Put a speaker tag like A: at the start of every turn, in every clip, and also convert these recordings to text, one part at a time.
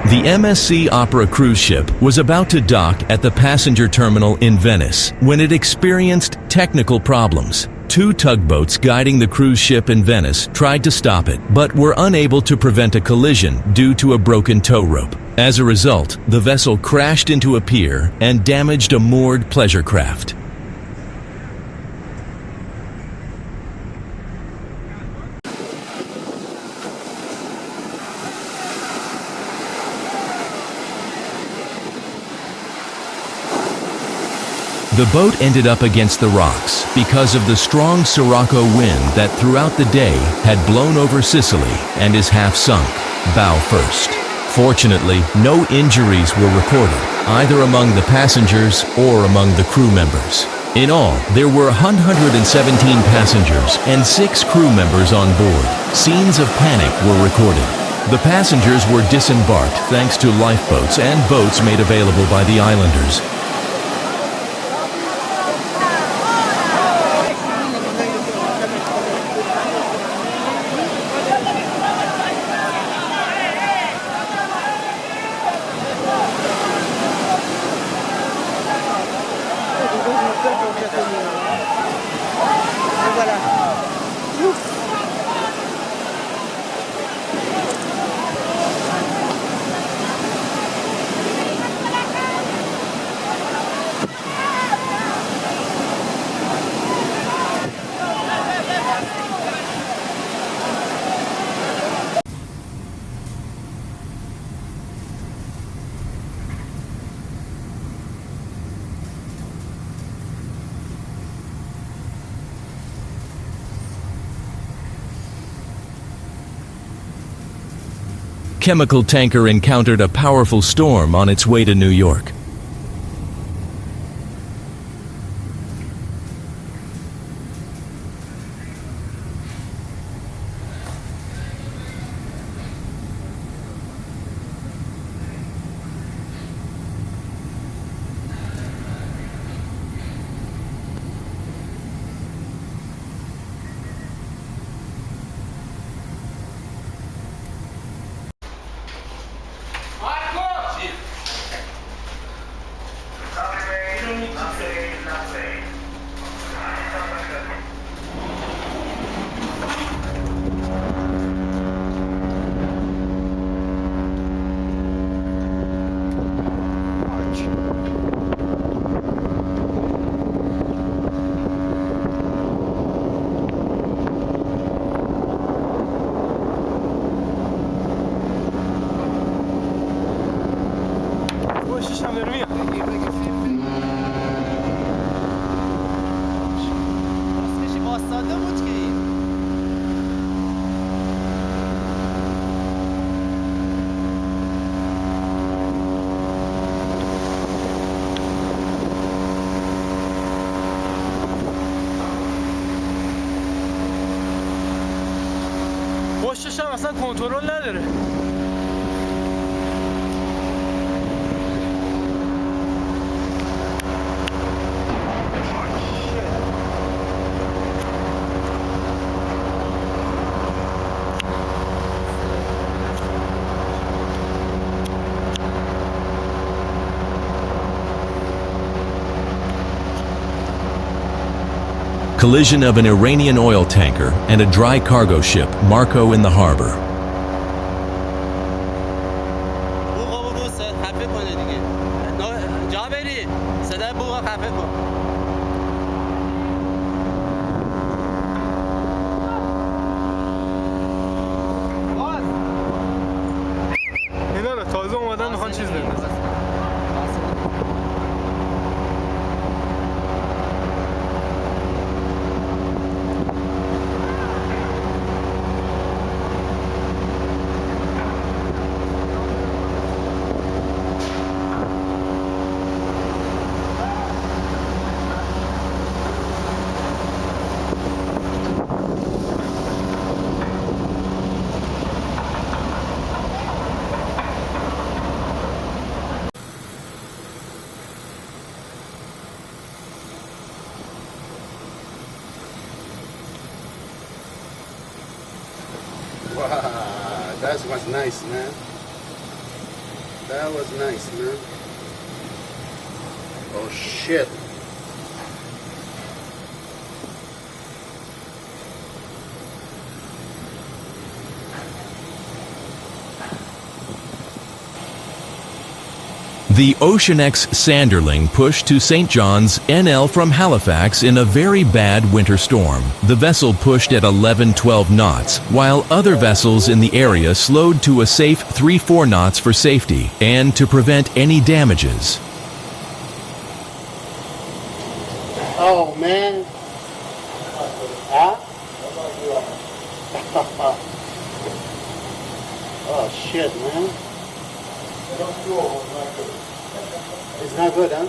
A: The MSC Opera cruise ship was about to dock at the passenger terminal in Venice when it experienced technical problems. Two tugboats guiding the cruise ship in Venice tried to stop it, but were unable to prevent a collision due to a broken tow rope. As a result, the vessel crashed into a pier and damaged a moored pleasure craft. The boat ended up against the rocks because of the strong Sirocco wind that throughout the day had blown over Sicily and is half sunk, bow first. Fortunately, no injuries were reported, either among the passengers or among the crew members. In all, there were 117 passengers and 6 crew members on board. Scenes of panic were recorded. The passengers were disembarked thanks to lifeboats and boats made available by the islanders. Chemical tanker encountered a powerful storm on its way to New York.
B: پشتش هم اصلا کنترل نداره.
A: Collision of an Iranian oil tanker and a dry cargo ship, Marco in the harbor.
B: اینا رو تازه اومدن میخوان چیز بندازن.
C: Wow, that was nice, man. That was nice, man. Oh shit.
A: The Ocean X Sanderling pushed to St. John's, NL from Halifax in a very bad winter storm. The vessel pushed at 11-12 knots, while other vessels in the area slowed to a safe 3-4 knots for safety and to prevent any damages.
C: Oh man. Huh? Oh shit, man. It's not good, huh?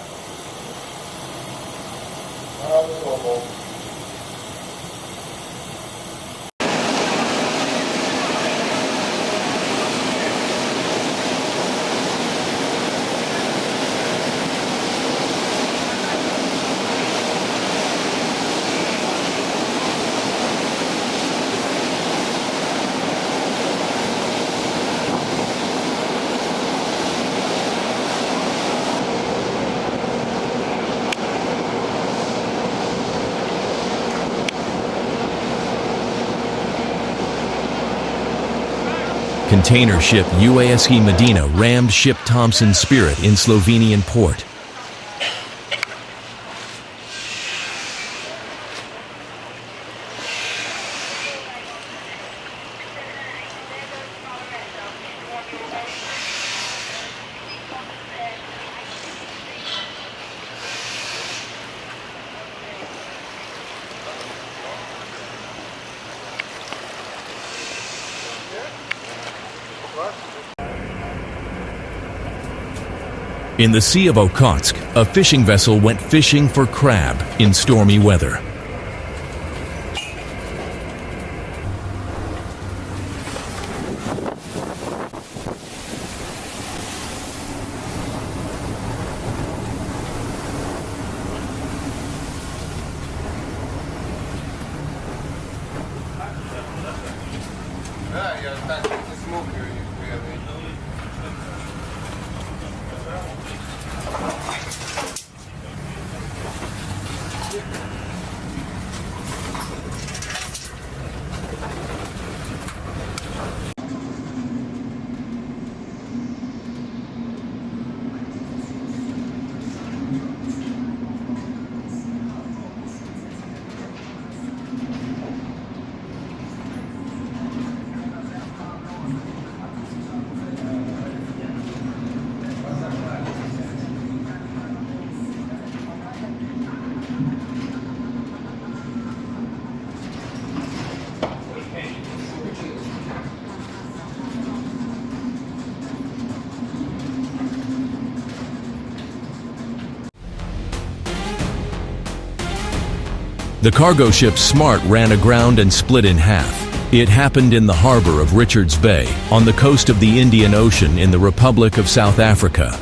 A: Container ship UASC Medina rammed ship Thompson Spirit in Slovenian port. In the Sea of Okhotsk, a fishing vessel went fishing for crab in stormy weather. The cargo ship Smart ran aground and split in half. It happened in the harbor of Richards Bay, on the coast of the Indian Ocean in the Republic of South Africa.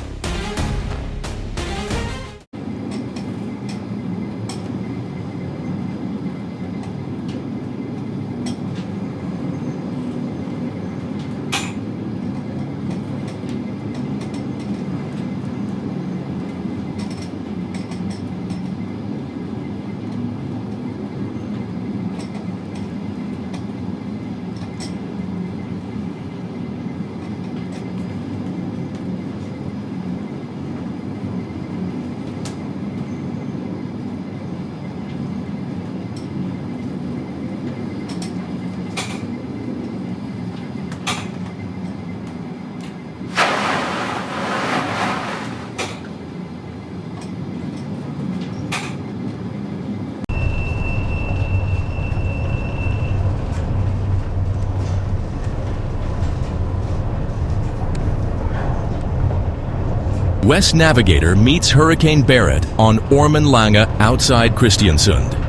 A: West Navigator meets Hurricane Barrett on Ormenlange outside Kristiansund.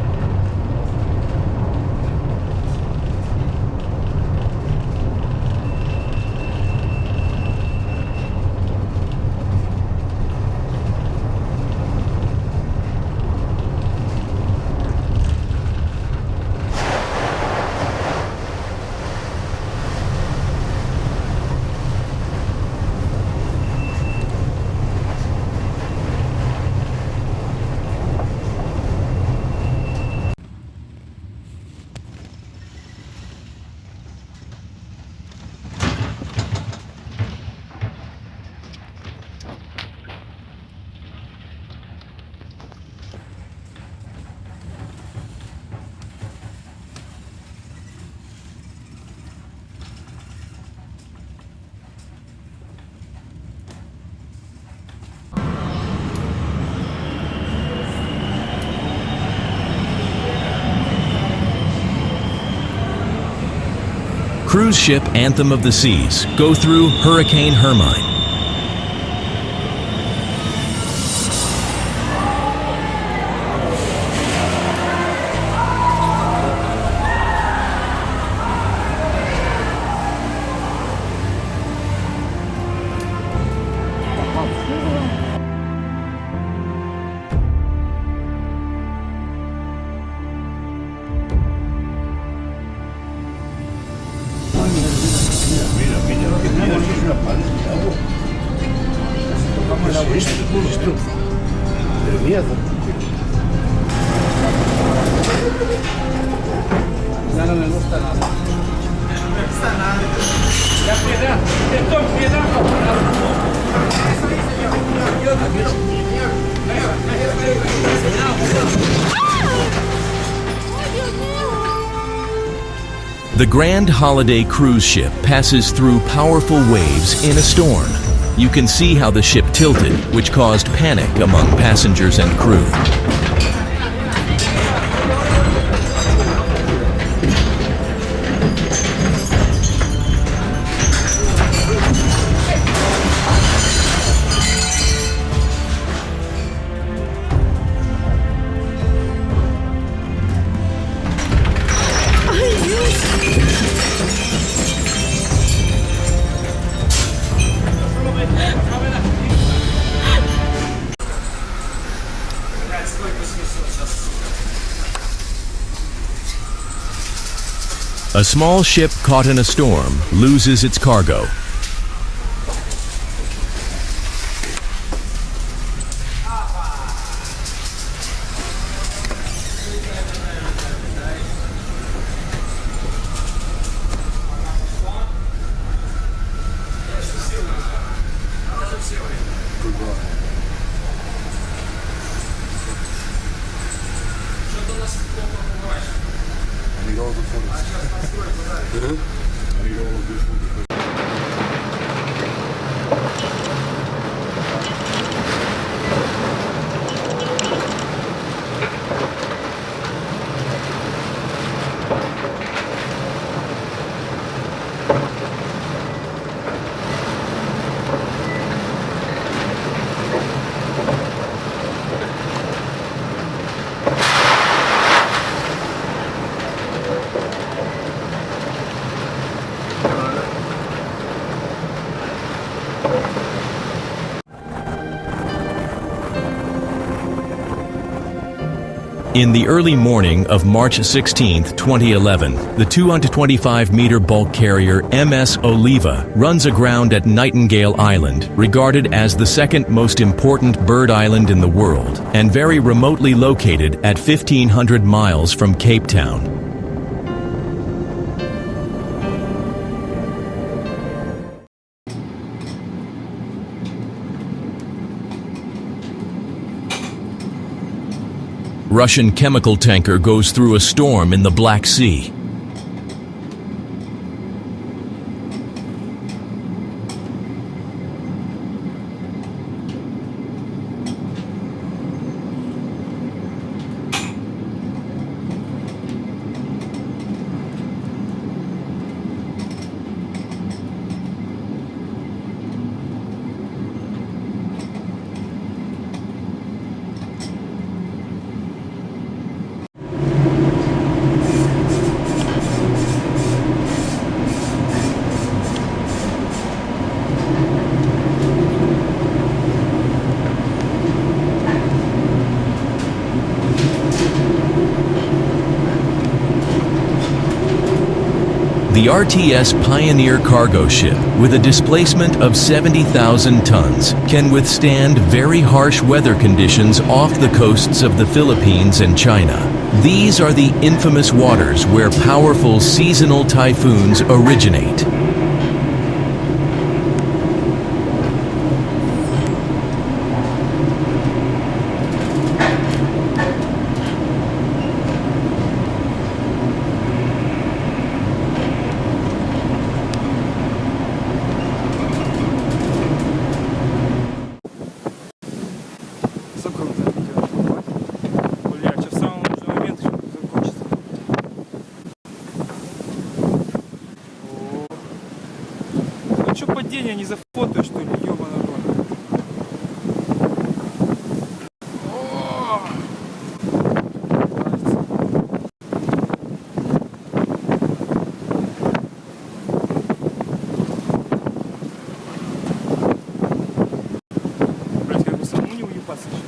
A: cruise ship Anthem of the Seas go through Hurricane Hermine. The Grand Holiday cruise ship passes through powerful waves in a storm. You can see how the ship tilted, which caused panic among passengers and crew. A small ship caught in a storm loses its cargo. In the early morning of March 16, 2011, the 225-meter bulk carrier MS Oliva runs aground at Nightingale Island, regarded as the second most important bird island in the world, and very remotely located at 1,500 miles from Cape Town. Russian chemical tanker goes through a storm in the Black Sea. The RTS Pioneer cargo ship, with a displacement of 70,000 tons, can withstand very harsh weather conditions off the coasts of the Philippines and China. These are the infamous waters where powerful seasonal typhoons originate.
B: меня не зафотоешь, что ли, ёбаный рот. Блять, как бы самому не уебаться еще.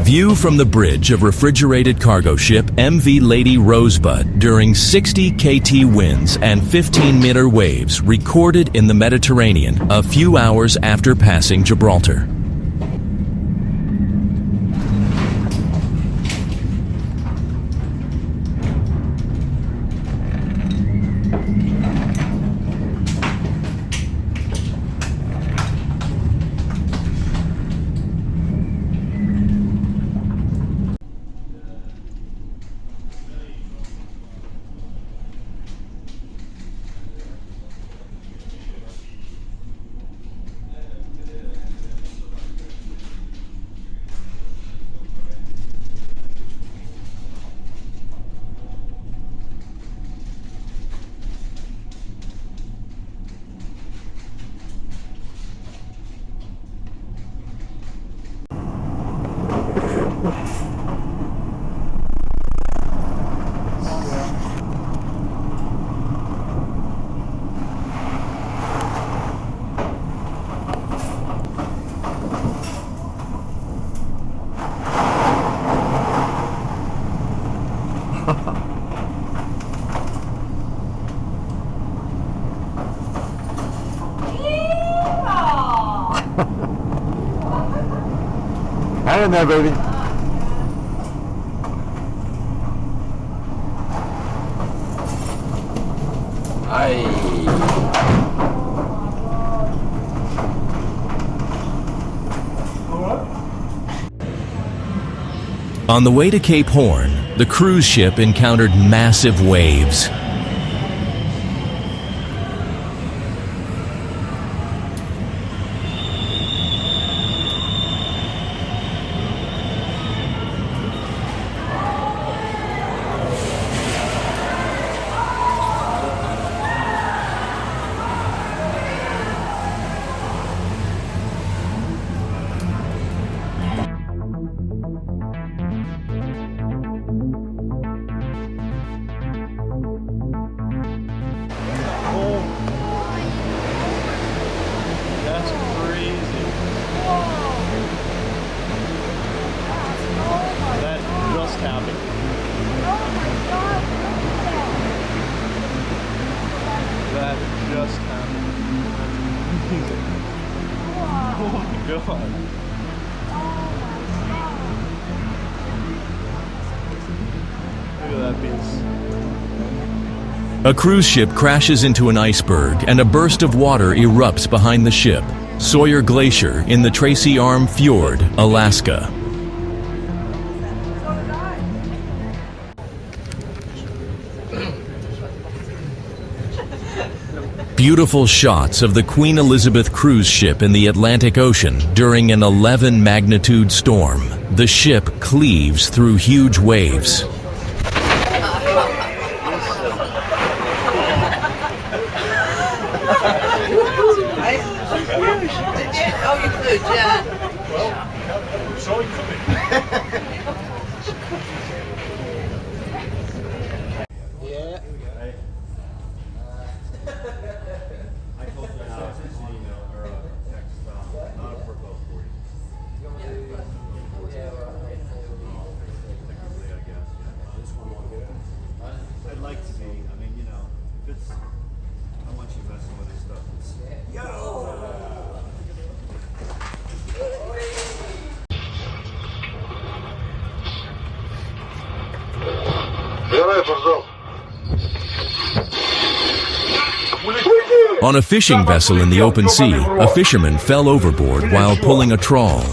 A: View from the bridge of refrigerated cargo ship MV Lady Rosebud during 60 KT winds and 15-meter waves recorded in the Mediterranean a few hours after passing Gibraltar.
D: Hang in there, baby.
A: On the way to Cape Horn, the cruise ship encountered massive waves. A cruise ship crashes into an iceberg and a burst of water erupts behind the ship. Sawyer Glacier in the Tracy Arm Fjord, Alaska. Beautiful shots of the Queen Elizabeth cruise ship in the Atlantic Ocean during an 11 magnitude storm. The ship cleaves through huge waves.
E: Oh, you could, yeah.
B: Well, so you could.
C: Yeah.
B: I told you an email or a text, not a
A: On a fishing vessel in the open sea, a fisherman fell overboard while pulling a trawl.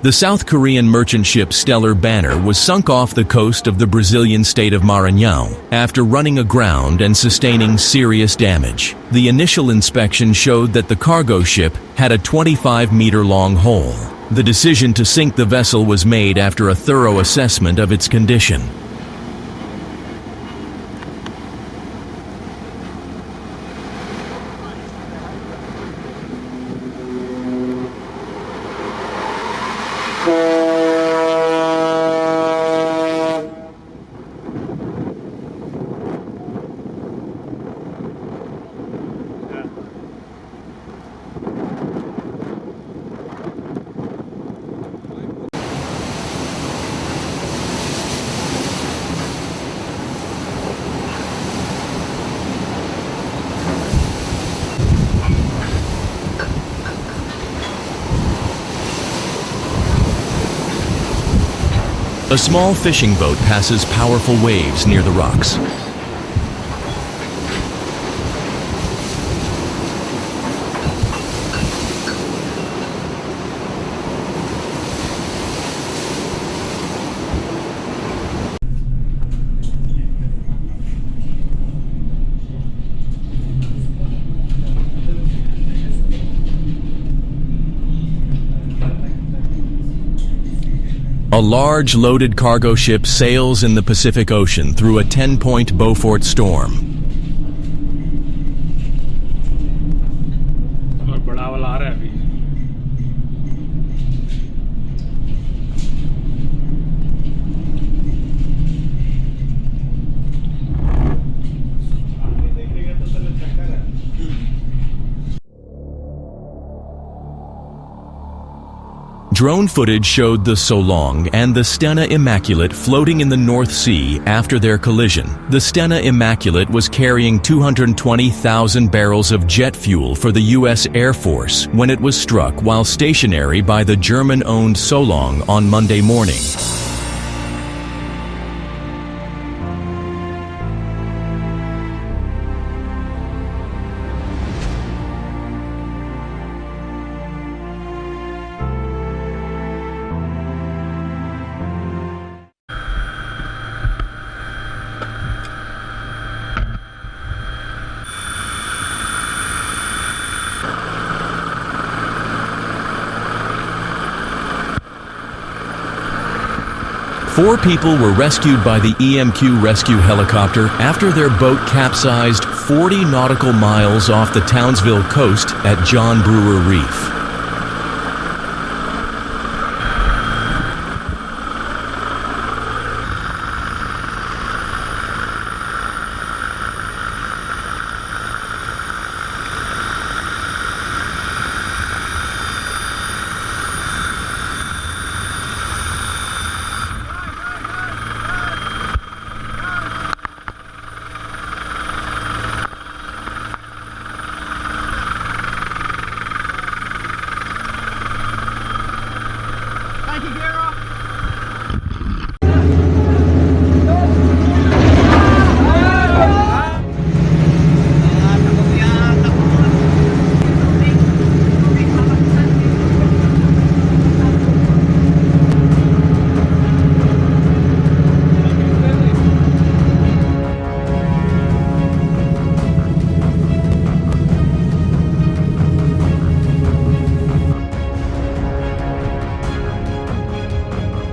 A: The South Korean merchant ship Stellar Banner was sunk off the coast of the Brazilian state of Maranhão after running aground and sustaining serious damage. The initial inspection showed that the cargo ship had a 25-meter-long hole. The decision to sink the vessel was made after a thorough assessment of its condition. A small fishing boat passes powerful waves near the rocks. A large loaded cargo ship sails in the Pacific Ocean through a 10-point Beaufort storm. Drone footage showed the Solong and the Stena Immaculate floating in the North Sea after their collision. The Stena Immaculate was carrying 220,000 barrels of jet fuel for the U.S. Air Force when it was struck while stationary by the German-owned Solong on Monday morning. Four people were rescued by the EMQ rescue helicopter after their boat capsized 40 nautical miles off the Townsville coast at John Brewer Reef.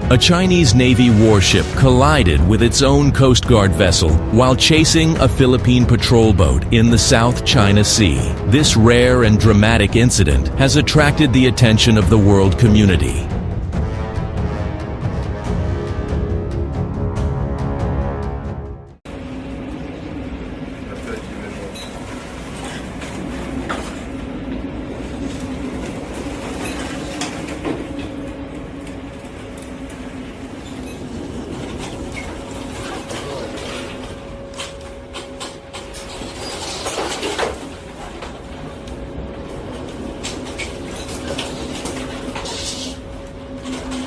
A: A Chinese Navy warship collided with its own Coast Guard vessel while chasing a Philippine patrol boat in the South China Sea. This rare and dramatic incident has attracted the attention of the world community.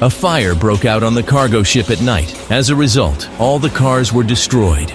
A: A fire broke out on the cargo ship at night. As a result, all the cars were destroyed.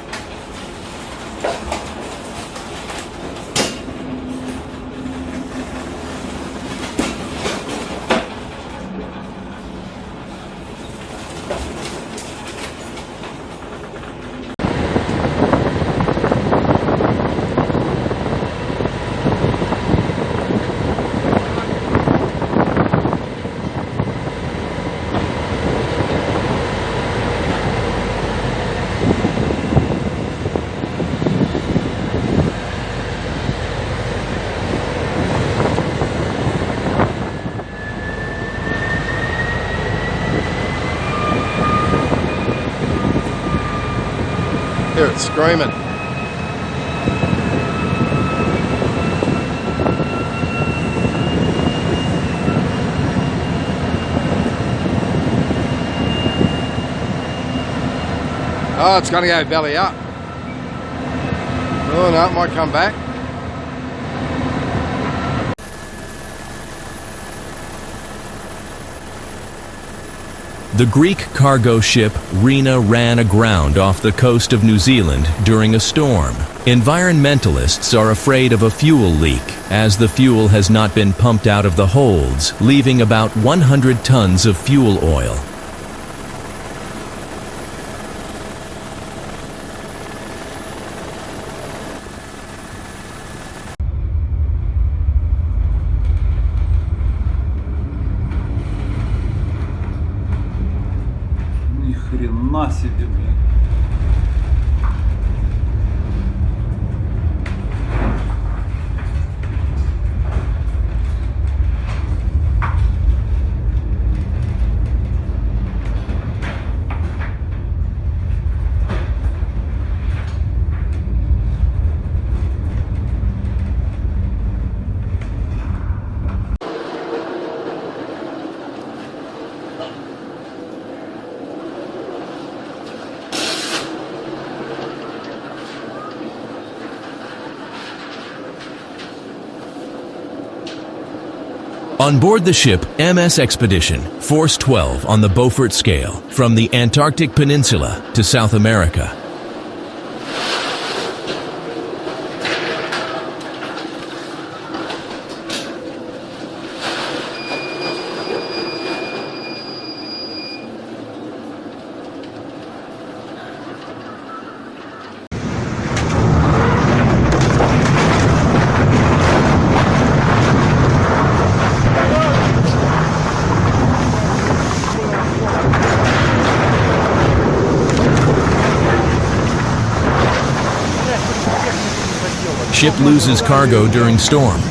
D: Hear it screaming. Oh, it's gonna go belly up. Oh no, it might come back.
A: The Greek cargo ship Rena ran aground off the coast of New Zealand during a storm. Environmentalists are afraid of a fuel leak, as the fuel has not been pumped out of the holds, leaving about 100 tons of fuel oil.
F: Ни хрена себе, блин.
A: On board the ship MS Expedition, Force 12 on the Beaufort scale, from the Antarctic Peninsula to South America. Ship loses cargo during storm.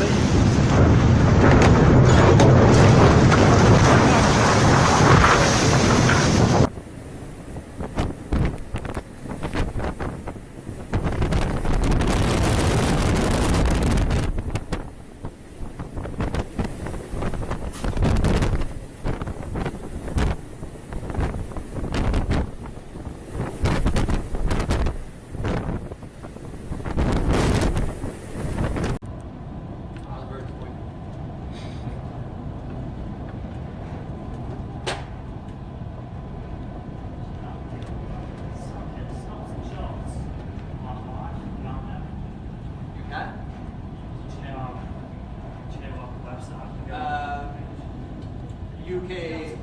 E: UK.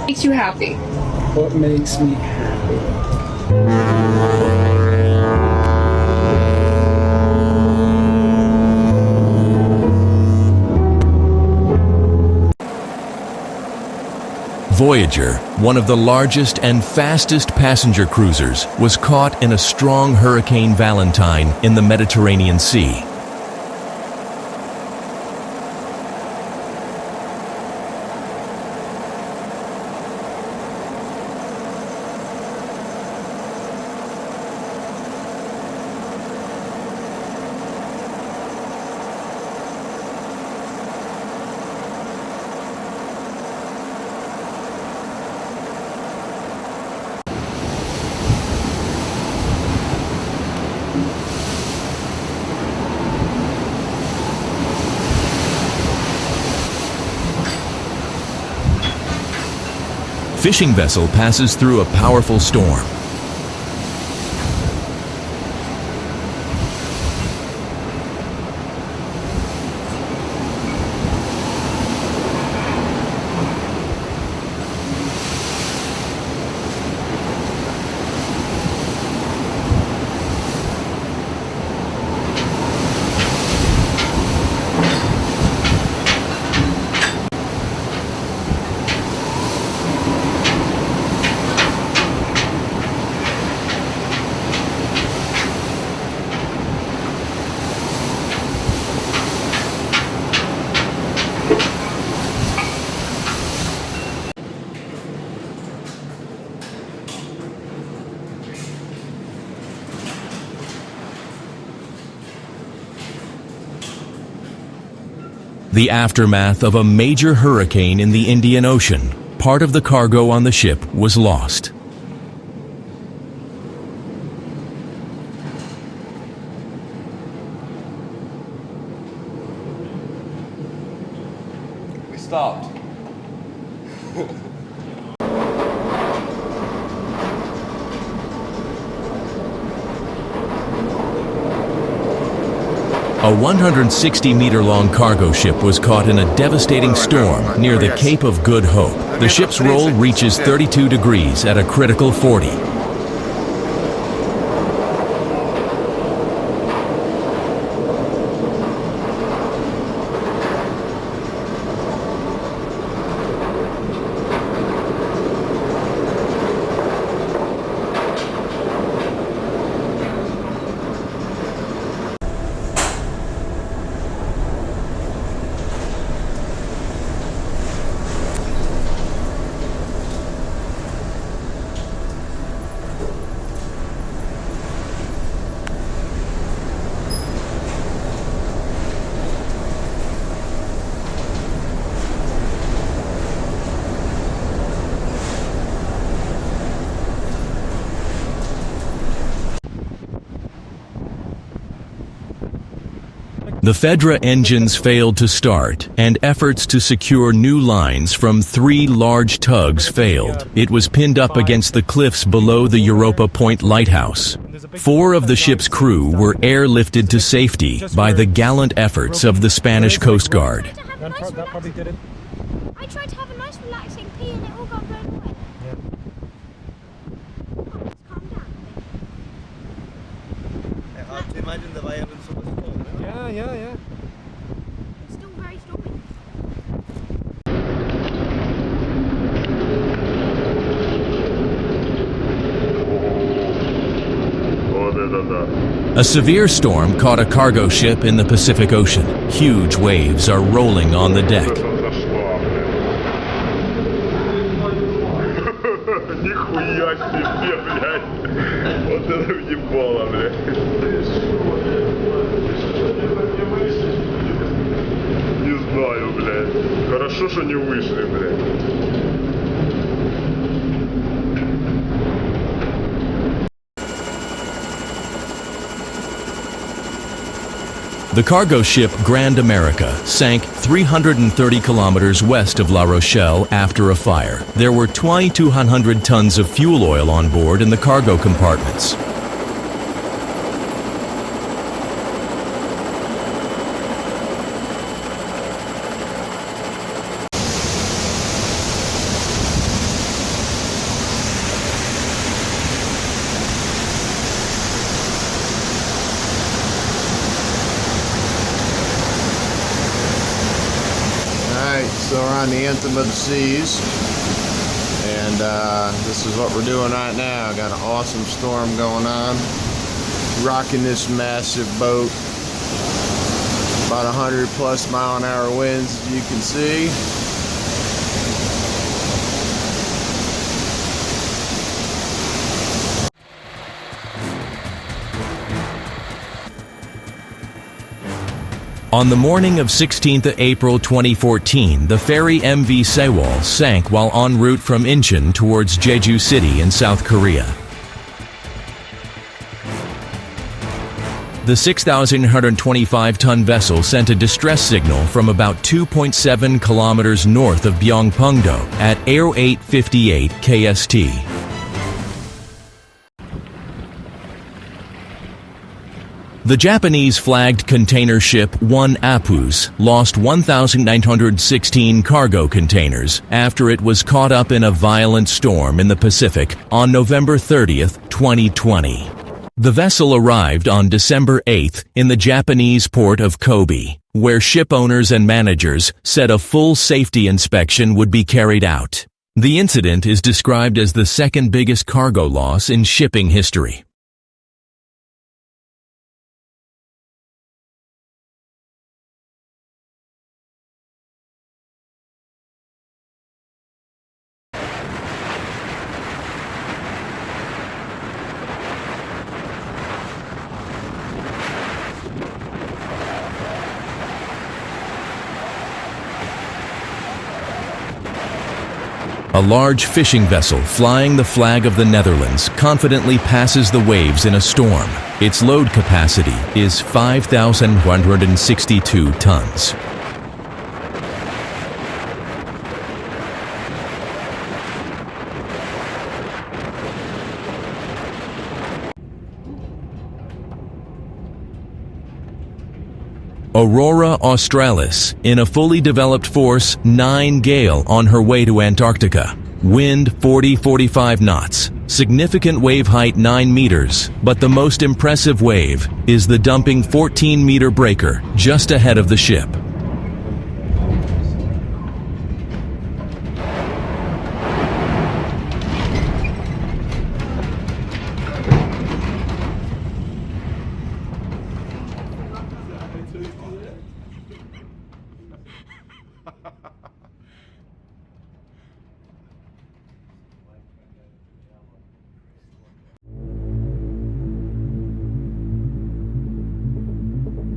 G: Makes you happy?
H: What makes me happy?
A: Voyager, one of the largest and fastest passenger cruisers, was caught in a strong Hurricane Valentine in the Mediterranean Sea. Fishing vessel passes through a powerful storm. The aftermath of a major hurricane in the Indian Ocean. Part of the cargo on the ship was lost.
D: We stopped.
A: A 160-meter-long cargo ship was caught in a devastating storm near the Cape of Good Hope. The ship's roll reaches 32 degrees at a critical 40. The Fedra engines failed to start, and efforts to secure new lines from 3 large tugs failed. It was pinned up against the cliffs below the Europa Point lighthouse. 4 of the ship's crew were airlifted to safety by the gallant efforts of the Spanish Coast Guard.
B: That probably did it.
G: I tried to have a nice relaxing pee and it all got blown away. Oh, let's calm down.
E: Imagine the violence of the storm.
B: Yeah.
G: It's still very stormy.
A: A severe storm caught a cargo ship in the Pacific Ocean. Huge waves are rolling on the deck.
I: Нихуя себе, блядь. Вот это въебало, блядь. Не знаю, блядь. Хорошо, что не вышли, блядь.
A: The cargo ship Grand America sank 330 kilometers west of La Rochelle after a fire. There were 2,200 tons of fuel oil on board in the cargo compartments.
D: So we're on the Anthem of the Seas. this is what we're doing right now. Got an awesome storm going on. Rocking this massive boat. About 100 plus mile an hour winds, as you can see.
A: On the morning of 16th April 2014, the ferry MV Sewol sank while en route from Incheon towards Jeju City in South Korea. The 6,125-ton vessel sent a distress signal from about 2.7 kilometers north of Byongpungdo at 0858 KST. The Japanese-flagged container ship 1 Apus lost 1,916 cargo containers after it was caught up in a violent storm in the Pacific on November 30th, 2020. The vessel arrived on December 8th in the Japanese port of Kobe, where ship owners and managers said a full safety inspection would be carried out. The incident is described as the second biggest cargo loss in shipping history. A large fishing vessel flying the flag of the Netherlands confidently passes the waves in a storm. Its load capacity is 5,162 tons. Aurora Australis, in a fully developed force 9 gale on her way to Antarctica. Wind 40-45 knots. Significant wave height 9 meters, but the most impressive wave is the dumping 14-meter breaker just ahead of the ship.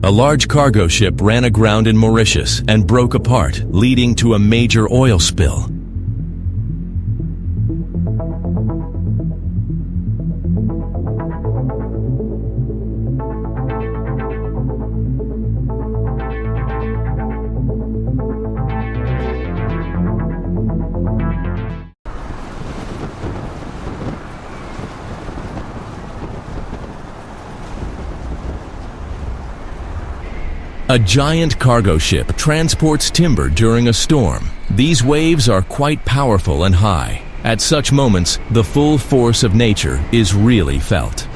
A: A large cargo ship ran aground in Mauritius and broke apart, leading to a major oil spill. A giant cargo ship transports timber during a storm. These waves are quite powerful and high. At such moments, the full force of nature is really felt.